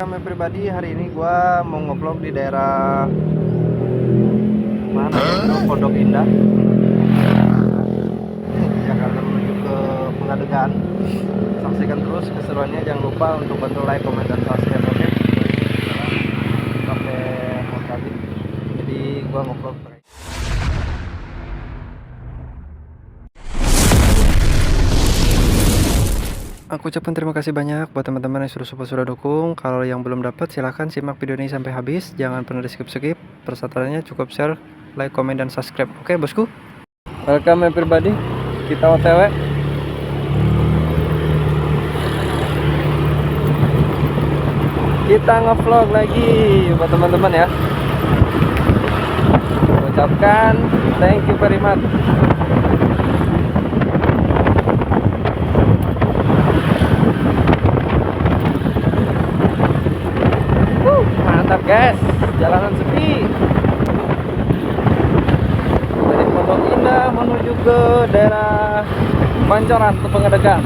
Kami pribadi hari ini gua mau ngevlog di daerah mana itu Pondok Indah, Jakarta menuju ke Pengadegan. Saksikan terus keseruannya, jangan lupa untuk bantu like, komen, dan subscribe, oke? Pakai hot tadi, jadi gua ngevlog. Aku ucapkan terima kasih banyak buat teman-teman yang sudah dukung. Kalau yang belum dapat, silahkan simak video ini sampai habis. Jangan pernah di skip. Persyaratannya cukup share, like, komen, dan subscribe. Oke, bosku. Welcome everybody. Kita OTW. Kita ngevlog lagi buat teman-teman ya. Ucapkan thank you very much. Mantap guys, jalanan sepi. Dari Pondok Indah menuju ke daerah Pancoran ke Pengadegan.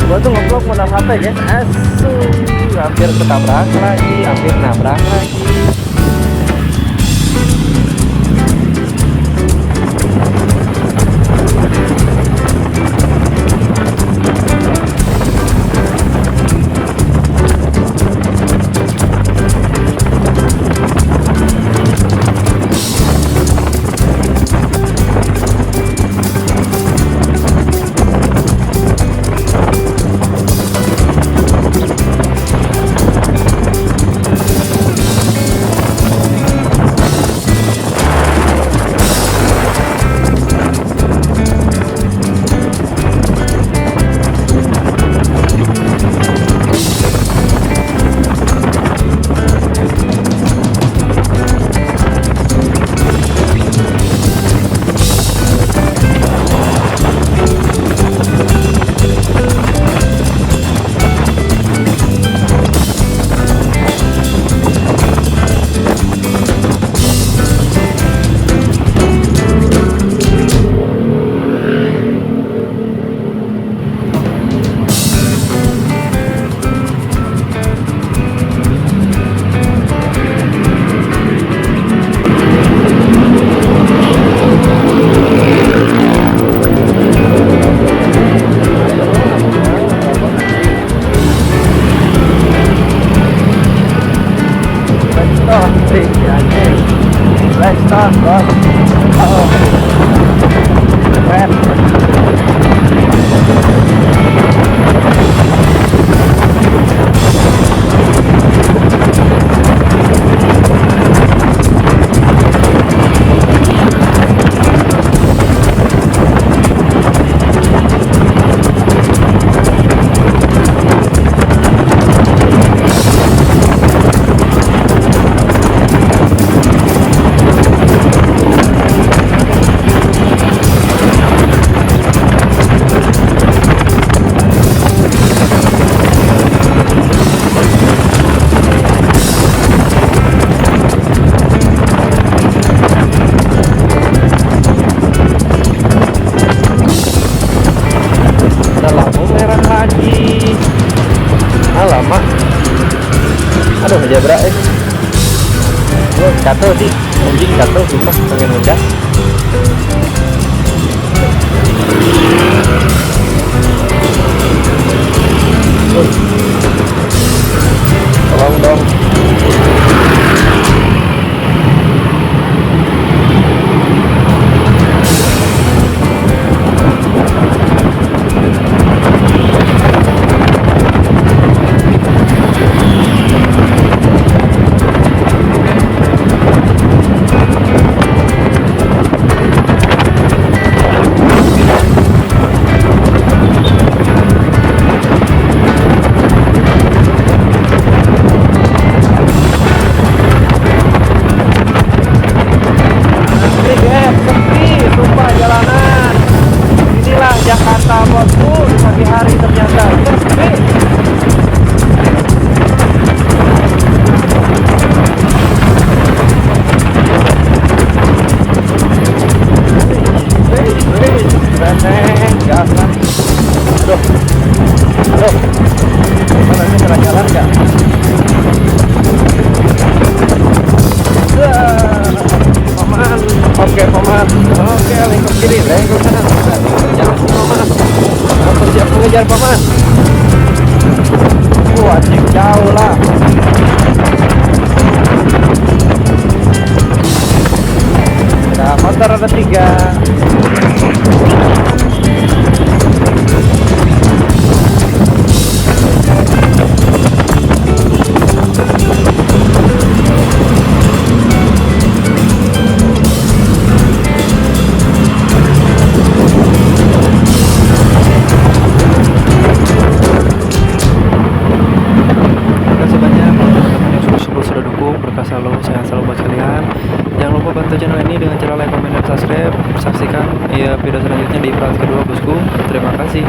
Gua tuh ngevlog modal HP guys, asu, hampir ketabrak lagi, hampir nabrak lagi. gatel sih, anjing gatel sumpah pengen ngegas. Tolong dong. Jakarta bosku, di pagi hari ternyata sepi. Reneng, gasan. Aduh, aduh, mana ini kena jalan nggak? Paman, oke paman, oke lengkap kiri, lengkap kanan, jangan sih paman, aku siap mengejar paman. Anjing jauh lah. Nah, motor ada 3. Berkah selalu, sehat selalu buat kalian. Jangan lupa bantu channel ini dengan cara like, comment, dan subscribe. Saksikan video selanjutnya di part kedua bosku. Terima kasih.